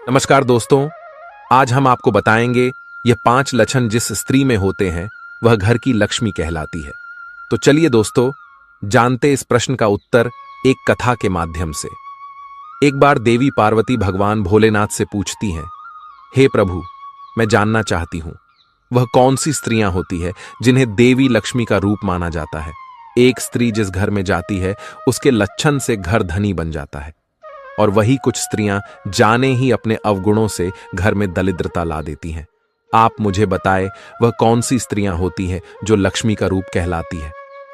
नमस्कार दोस्तों। आज हम आपको बताएंगे ये 5 लक्षण जिस स्त्री में होते हैं वह घर की लक्ष्मी कहलाती है। तो चलिए दोस्तों, जानते इस प्रश्न का उत्तर एक कथा के माध्यम से। एक बार देवी पार्वती भगवान भोलेनाथ से पूछती हैं, हे प्रभु, मैं जानना चाहती हूं वह कौन सी स्त्रियां होती है जिन्हें देवी लक्ष्मी का रूप माना जाता है। एक स्त्री जिस घर में जाती है उसके लक्षण से घर धनी बन जाता है, और वही कुछ स्त्रियां जाने ही अपने अवगुणों से घर में दरिद्रता ला देती हैं। आप मुझे बताएं वह कौन सी स्त्रियां होती हैं जो लक्ष्मी का रूप कहलाती है।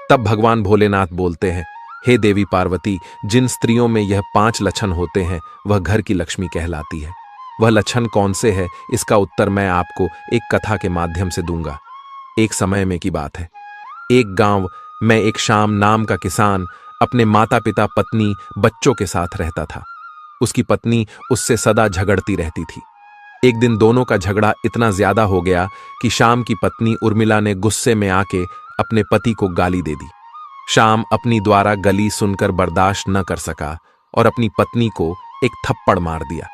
तब भगवान भोलेनाथ बोलते हैं, हे देवी पार्वती, जिन स्त्रियों में यह 5 लक्षण होते हैं वह घर की लक्ष्मी कहलाती है। वह लक्षण कौन से है, इसका उत्तर मैं आपको एक कथा के माध्यम से दूंगा। एक समय में की बात है, एक गांव में एक श्याम नाम का किसान अपने माता पिता, पत्नी, बच्चों के साथ रहता था। उसकी पत्नी उससे सदा झगड़ती रहती थी। एक दिन दोनों का झगड़ा इतना ज्यादा हो गया कि श्याम की पत्नी उर्मिला ने गुस्से में आके अपने पति को गाली दे दी। श्याम अपनी द्वारा गली सुनकर बर्दाश्त न कर सका और अपनी पत्नी को एक थप्पड़ मार दिया।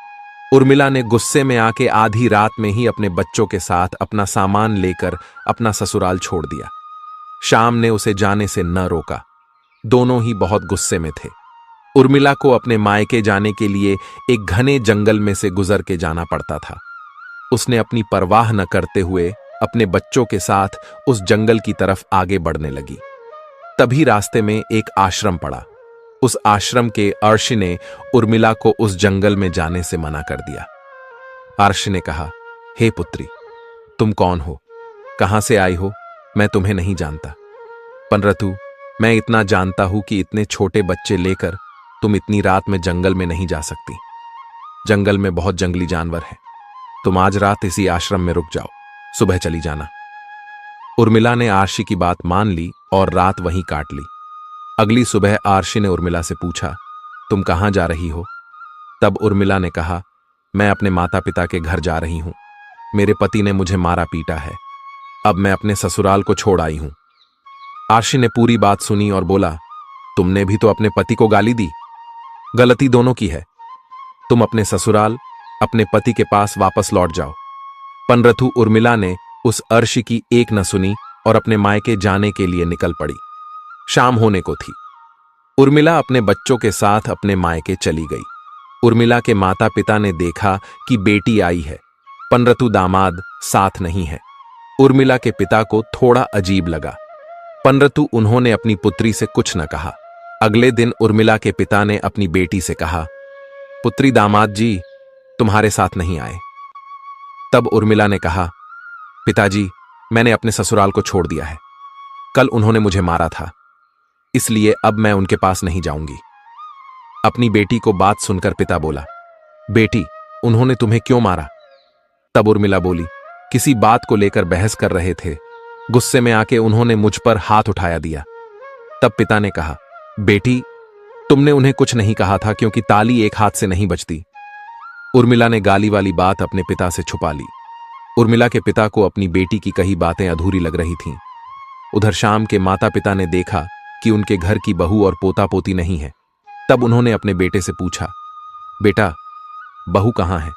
उर्मिला ने गुस्से में आके आधी रात में ही अपने बच्चों के साथ अपना सामान लेकर अपना ससुराल छोड़ दिया। श्याम ने उसे जाने से न रोका। दोनों ही बहुत गुस्से में थे। उर्मिला को अपने मायके जाने के लिए एक घने जंगल में से गुजर के जाना पड़ता था। उसने अपनी परवाह न करते हुए अपने बच्चों के साथ उस जंगल की तरफ आगे बढ़ने लगी। तभी रास्ते में एक आश्रम पड़ा। उस आश्रम के अर्षि ने उर्मिला को उस जंगल में जाने से मना कर दिया। अर्षि ने कहा, हे पुत्री, तुम कौन हो, कहां से आई हो, मैं तुम्हें नहीं जानता। परंतु मैं इतना जानता हूं कि इतने छोटे बच्चे लेकर तुम इतनी रात में जंगल में नहीं जा सकती। जंगल में बहुत जंगली जानवर हैं। तुम आज रात इसी आश्रम में रुक जाओ, सुबह चली जाना। उर्मिला ने आर्षि की बात मान ली और रात वहीं काट ली। अगली सुबह आर्षि ने उर्मिला से पूछा, तुम कहां जा रही हो? तब उर्मिला ने कहा, मैं अपने माता पिता के घर जा रही हूं। मेरे पति ने मुझे मारा पीटा है। अब मैं अपने ससुराल को छोड़ आई हूं। आर्षि ने पूरी बात सुनी और बोला, तुमने भी तो अपने पति को गाली दी। गलती दोनों की है। तुम अपने ससुराल, अपने पति के पास वापस लौट जाओ। परंतु उर्मिला ने उस अर्षि की एक न सुनी और अपने मायके जाने के लिए निकल पड़ी। शाम होने को थी। उर्मिला अपने बच्चों के साथ अपने मायके चली गई। उर्मिला के माता पिता ने देखा कि बेटी आई है, परंतु दामाद साथ नहीं है। उर्मिला के पिता को थोड़ा अजीब लगा, परंतु उन्होंने अपनी पुत्री से कुछ न कहा। अगले दिन उर्मिला के पिता ने अपनी बेटी से कहा, पुत्री, दामाद जी तुम्हारे साथ नहीं आए। तब उर्मिला ने कहा, पिताजी, मैंने अपने ससुराल को छोड़ दिया है। कल उन्होंने मुझे मारा था, इसलिए अब मैं उनके पास नहीं जाऊंगी। अपनी बेटी को बात सुनकर पिता बोला, बेटी, उन्होंने तुम्हें क्यों मारा? तब उर्मिला बोली, किसी बात को लेकर बहस कर रहे थे, गुस्से में आके उन्होंने मुझ पर हाथ उठाया दिया। तब पिता ने कहा, बेटी, तुमने उन्हें कुछ नहीं कहा था क्योंकि ताली एक हाथ से नहीं बजती। उर्मिला ने गाली वाली बात अपने पिता से छुपा ली। उर्मिला के पिता को अपनी बेटी की कही बातें अधूरी लग रही थीं। उधर श्याम के माता पिता ने देखा कि उनके घर की बहू और पोता पोती नहीं है। तब उन्होंने अपने बेटे से पूछा, बेटा, बहू कहां है?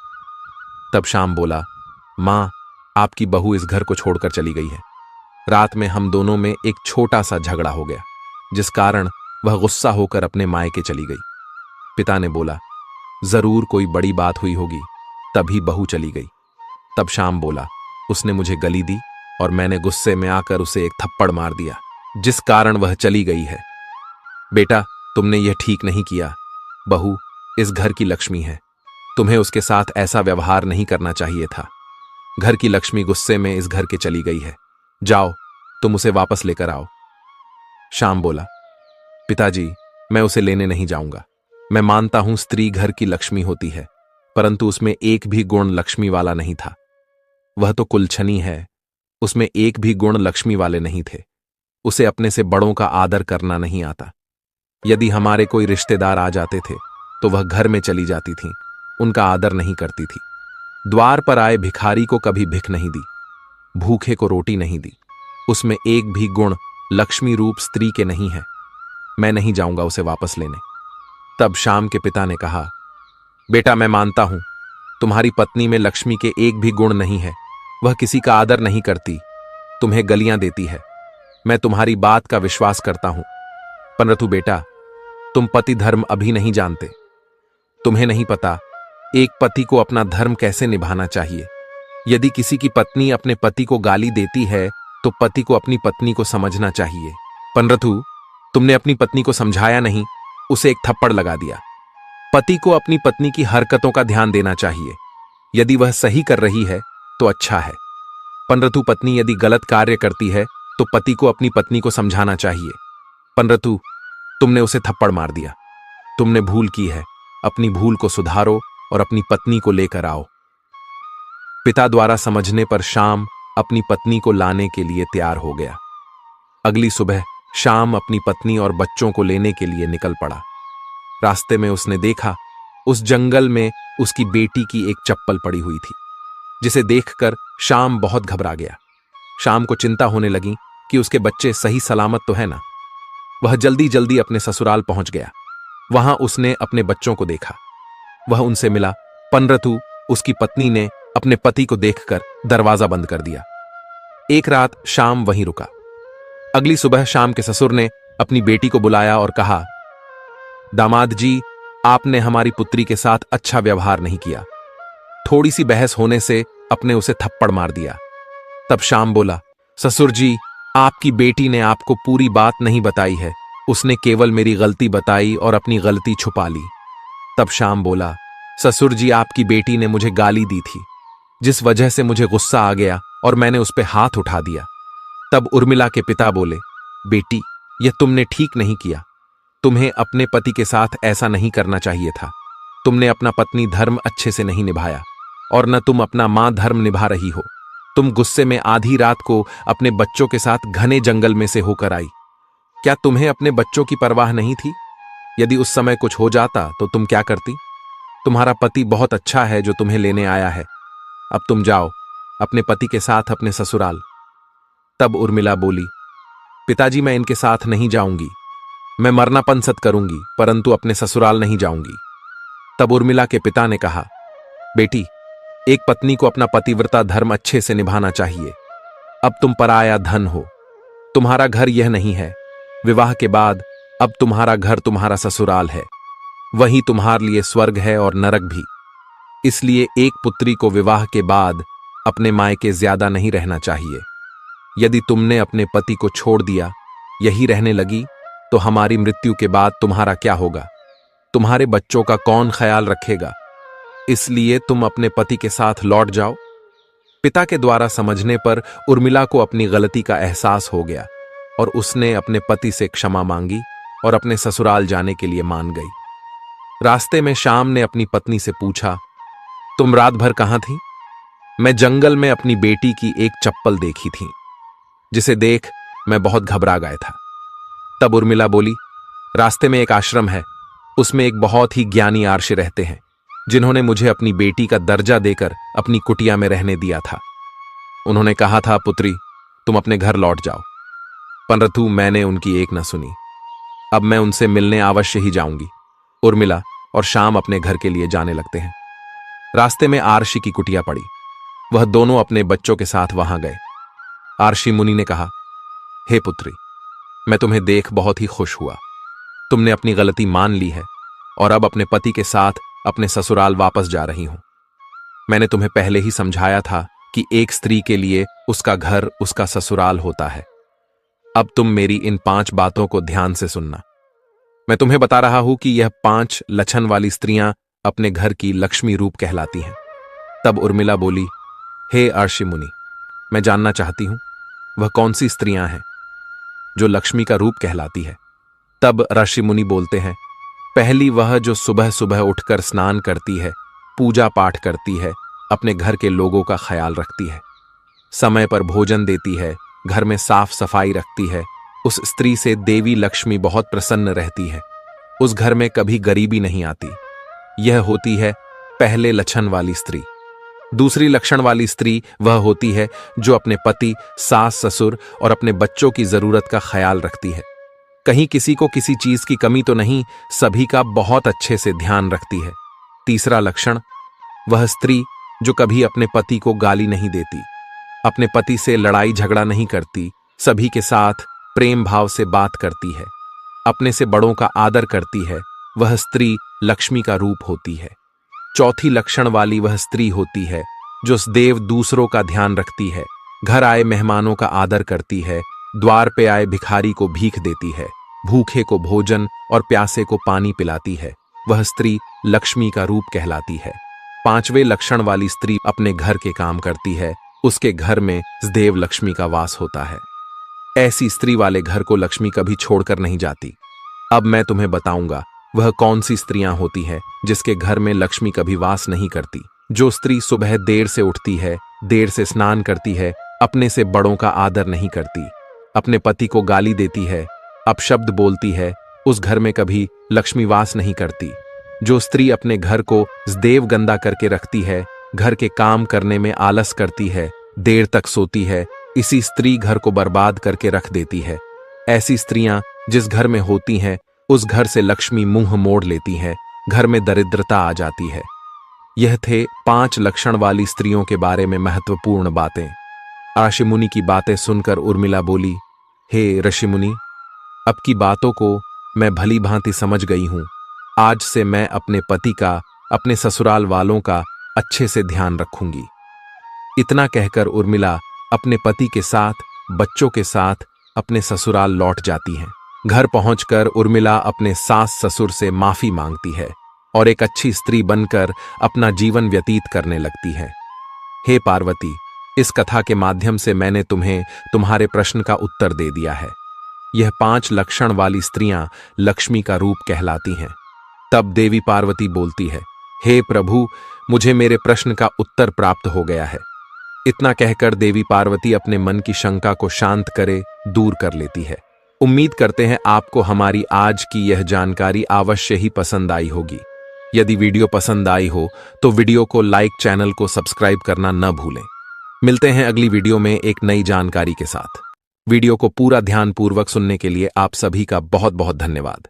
तब श्याम बोला, मां, आपकी बहू इस घर को छोड़कर चली गई है। रात में हम दोनों में एक छोटा सा झगड़ा हो गया, जिस कारण वह गुस्सा होकर अपने मायके चली गई। पिता ने बोला, जरूर कोई बड़ी बात हुई होगी, तभी बहू चली गई। तब श्याम बोला, उसने मुझे गली दी और मैंने गुस्से में आकर उसे एक थप्पड़ मार दिया, जिस कारण वह चली गई है। बेटा, तुमने यह ठीक नहीं किया। बहू इस घर की लक्ष्मी है, तुम्हें उसके साथ ऐसा व्यवहार नहीं करना चाहिए था। घर की लक्ष्मी गुस्से में इस घर के चली गई है, जाओ तुम उसे वापस लेकर आओ। श्याम बोला, पिताजी, मैं उसे लेने नहीं जाऊंगा। मैं मानता हूं स्त्री घर की लक्ष्मी होती है, परंतु उसमें एक भी गुण लक्ष्मी वाला नहीं था। वह तो कुलछनी है, उसमें एक भी गुण लक्ष्मी वाले नहीं थे। उसे अपने से बड़ों का आदर करना नहीं आता। यदि हमारे कोई रिश्तेदार आ जाते थे तो वह घर में चली जाती थी, उनका आदर नहीं करती थी। द्वार पर आए भिखारी को कभी भिख नहीं दी, भूखे को रोटी नहीं दी। उसमें एक भी गुण लक्ष्मी रूप स्त्री के नहीं है। मैं नहीं जाऊंगा उसे वापस लेने। तब श्याम के पिता ने कहा, बेटा, मैं मानता हूं तुम्हारी पत्नी में लक्ष्मी के एक भी गुण नहीं है। वह किसी का आदर नहीं करती, तुम्हें गलियां देती है। मैं तुम्हारी बात का विश्वास करता हूं, परंतु बेटा, तुम पति धर्म अभी नहीं जानते। तुम्हें नहीं पता एक पति को अपना धर्म कैसे निभाना चाहिए। यदि किसी की पत्नी अपने पति को गाली देती है तो पति को अपनी पत्नी को समझना चाहिए। परंतु तुमने अपनी पत्नी को समझाया नहीं, उसे एक थप्पड़ लगा दिया। पति को अपनी पत्नी की हरकतों का ध्यान देना चाहिए। यदि वह सही कर रही है तो अच्छा है, परंतु पत्नी यदि गलत कार्य करती है तो पति को अपनी पत्नी को समझाना चाहिए। परंतु तुमने उसे थप्पड़ मार दिया। तुमने भूल की है, अपनी भूल को सुधारो और अपनी पत्नी को लेकर आओ। पिता द्वारा समझने पर श्याम अपनी पत्नी को लाने के लिए तैयार हो गया। अगली सुबह श्याम अपनी पत्नी और बच्चों को लेने के लिए निकल पड़ा। रास्ते में उसने देखा उस जंगल में उसकी बेटी की एक चप्पल पड़ी हुई थी, जिसे देखकर श्याम बहुत घबरा गया। श्याम को चिंता होने लगी कि उसके बच्चे सही सलामत तो है ना। वह जल्दी जल्दी अपने ससुराल पहुंच गया। वहां उसने अपने बच्चों को देखा। वह उनसे मिला, परंतु उसकी पत्नी ने अपने पति को देखकर दरवाजा बंद कर दिया। एक रात श्याम वहीं रुका। अगली सुबह श्याम के ससुर ने अपनी बेटी को बुलाया और कहा, दामाद जी, आपने हमारी पुत्री के साथ अच्छा व्यवहार नहीं किया। थोड़ी सी बहस होने से अपने उसे थप्पड़ मार दिया। तब श्याम बोला, ससुर जी, आपकी बेटी ने आपको पूरी बात नहीं बताई है। उसने केवल मेरी गलती बताई और अपनी गलती छुपा ली। तब श्याम बोला, ससुर जी, आपकी बेटी ने मुझे गाली दी थी, जिस वजह से मुझे गुस्सा आ गया और मैंने उस पर हाथ उठा दिया। तब उर्मिला के पिता बोले, बेटी, यह तुमने ठीक नहीं किया। तुम्हें अपने पति के साथ ऐसा नहीं करना चाहिए था। तुमने अपना पत्नी धर्म अच्छे से नहीं निभाया और न तुम अपना मां धर्म निभा रही हो। तुम गुस्से में आधी रात को अपने बच्चों के साथ घने जंगल में से होकर आई। क्या तुम्हें अपने बच्चों की परवाह नहीं थी? यदि उस समय कुछ हो जाता तो तुम क्या करती? तुम्हारा पति बहुत अच्छा है जो तुम्हें लेने आया है। अब तुम जाओ अपने पति के साथ अपने ससुराल। तब उर्मिला बोली, पिताजी, मैं इनके साथ नहीं जाऊंगी। मैं मरना पंसत करूंगी, परंतु अपने ससुराल नहीं जाऊंगी। तब उर्मिला के पिता ने कहा, बेटी, एक पत्नी को अपना पतिव्रता धर्म अच्छे से निभाना चाहिए। अब तुम पराया धन हो। तुम्हारा घर यह नहीं है। विवाह के बाद अब तुम्हारा घर तुम्हारा ससुराल है। वही तुम्हारे लिए स्वर्ग है और नरक भी। इसलिए एक पुत्री को विवाह के बाद अपने मायके ज्यादा नहीं रहना चाहिए। यदि तुमने अपने पति को छोड़ दिया, यही रहने लगी, तो हमारी मृत्यु के बाद तुम्हारा क्या होगा? तुम्हारे बच्चों का कौन ख्याल रखेगा? इसलिए तुम अपने पति के साथ लौट जाओ। पिता के द्वारा समझने पर उर्मिला को अपनी गलती का एहसास हो गया और उसने अपने पति से क्षमा मांगी और अपने ससुराल जाने के लिए मान गई। रास्ते में श्याम ने अपनी पत्नी से पूछा, तुम रात भर कहां थी? मैं जंगल में अपनी बेटी की एक चप्पल देखी थी, जिसे देख मैं बहुत घबरा गया था। तब उर्मिला बोली, रास्ते में एक आश्रम है, उसमें एक बहुत ही ज्ञानी आर्षि रहते हैं, जिन्होंने मुझे अपनी बेटी का दर्जा देकर अपनी कुटिया में रहने दिया था। उन्होंने कहा था, पुत्री, तुम अपने घर लौट जाओ, परंतु मैंने उनकी एक न सुनी। अब मैं उनसे मिलने अवश्य ही जाऊंगी। उर्मिला और श्याम अपने घर के लिए जाने लगते हैं। रास्ते में आर्षि की कुटिया पड़ी। वह दोनों अपने बच्चों के साथ वहां गए। आर्षि मुनि ने कहा, हे पुत्री, मैं तुम्हें देख बहुत ही खुश हुआ। तुमने अपनी गलती मान ली है और अब अपने पति के साथ अपने ससुराल वापस जा रही हूं। मैंने तुम्हें पहले ही समझाया था कि एक स्त्री के लिए उसका घर उसका ससुराल होता है। अब तुम मेरी इन 5 बातों को ध्यान से सुनना। मैं तुम्हें बता रहा हूं कि यह 5 लक्षण वाली स्त्रियां अपने घर की लक्ष्मी रूप कहलाती हैं। तब उर्मिला बोली, हे आर्षि मुनि, मैं जानना चाहती हूं वह कौन सी स्त्रियां हैं जो लक्ष्मी का रूप कहलाती है। तब ऋषि मुनि बोलते हैं, पहली वह जो सुबह सुबह उठकर स्नान करती है, पूजा पाठ करती है, अपने घर के लोगों का ख्याल रखती है, समय पर भोजन देती है, घर में साफ सफाई रखती है। उस स्त्री से देवी लक्ष्मी बहुत प्रसन्न रहती है। उस घर में कभी गरीबी नहीं आती। यह होती है पहले लक्षण वाली स्त्री। दूसरी लक्षण वाली स्त्री वह होती है जो अपने पति, सास, ससुर और अपने बच्चों की जरूरत का ख्याल रखती है। कहीं किसी को किसी चीज की कमी तो नहीं, सभी का बहुत अच्छे से ध्यान रखती है। तीसरा लक्षण वह स्त्री जो कभी अपने पति को गाली नहीं देती, अपने पति से लड़ाई झगड़ा नहीं करती, सभी के साथ प्रेम भाव से बात करती है, अपने से बड़ों का आदर करती है, वह स्त्री लक्ष्मी का रूप होती है। चौथी लक्षण वाली वह स्त्री होती है जो सदैव दूसरों का ध्यान रखती है, घर आए मेहमानों का आदर करती है, द्वार पे आए भिखारी को भीख देती है, भूखे को भोजन और प्यासे को पानी पिलाती है, वह स्त्री लक्ष्मी का रूप कहलाती है। पांचवें लक्षण वाली स्त्री अपने घर के काम करती है, उसके घर में सदैव लक्ष्मी का वास होता है। ऐसी स्त्री वाले घर को लक्ष्मी कभी छोड़कर नहीं जाती। अब मैं तुम्हें बताऊंगा वह कौन सी स्त्रियां होती हैं जिसके घर में लक्ष्मी कभी वास नहीं करती। जो स्त्री सुबह देर से उठती है, देर से स्नान करती है, अपने से बड़ों का आदर नहीं करती, अपने पति को गाली देती है, अपशब्द बोलती है, उस घर में कभी लक्ष्मी वास नहीं करती। जो स्त्री अपने घर को सदैव गंदा करके रखती है, घर के काम करने में आलस करती है, देर तक सोती है, इसी स्त्री घर को बर्बाद करके रख देती है। ऐसी स्त्रियां जिस घर में होती हैं उस घर से लक्ष्मी मुंह मोड़ लेती है, घर में दरिद्रता आ जाती है। यह थे 5 लक्षण वाली स्त्रियों के बारे में महत्वपूर्ण बातें। ऋषि मुनि की बातें सुनकर उर्मिला बोली, हे ऋषि मुनि, अब की बातों को मैं भली भांति समझ गई हूं। आज से मैं अपने पति का, अपने ससुराल वालों का अच्छे से ध्यान रखूंगी। इतना कहकर उर्मिला अपने पति के साथ, बच्चों के साथ अपने ससुराल लौट जाती हैं। घर पहुंचकर उर्मिला अपने सास ससुर से माफी मांगती है और एक अच्छी स्त्री बनकर अपना जीवन व्यतीत करने लगती है। हे पार्वती, इस कथा के माध्यम से मैंने तुम्हें तुम्हारे प्रश्न का उत्तर दे दिया है। यह 5 लक्षण वाली स्त्रियां लक्ष्मी का रूप कहलाती हैं। तब देवी पार्वती बोलती है, हे प्रभु, मुझे मेरे प्रश्न का उत्तर प्राप्त हो गया है। इतना कहकर देवी पार्वती अपने मन की शंका को शांत करे, दूर कर लेती है। उम्मीद करते हैं आपको हमारी आज की यह जानकारी अवश्य ही पसंद आई होगी। यदि वीडियो पसंद आई हो तो वीडियो को लाइक, चैनल को सब्सक्राइब करना न भूलें। मिलते हैं अगली वीडियो में एक नई जानकारी के साथ। वीडियो को पूरा ध्यानपूर्वक सुनने के लिए आप सभी का बहुत बहुत धन्यवाद।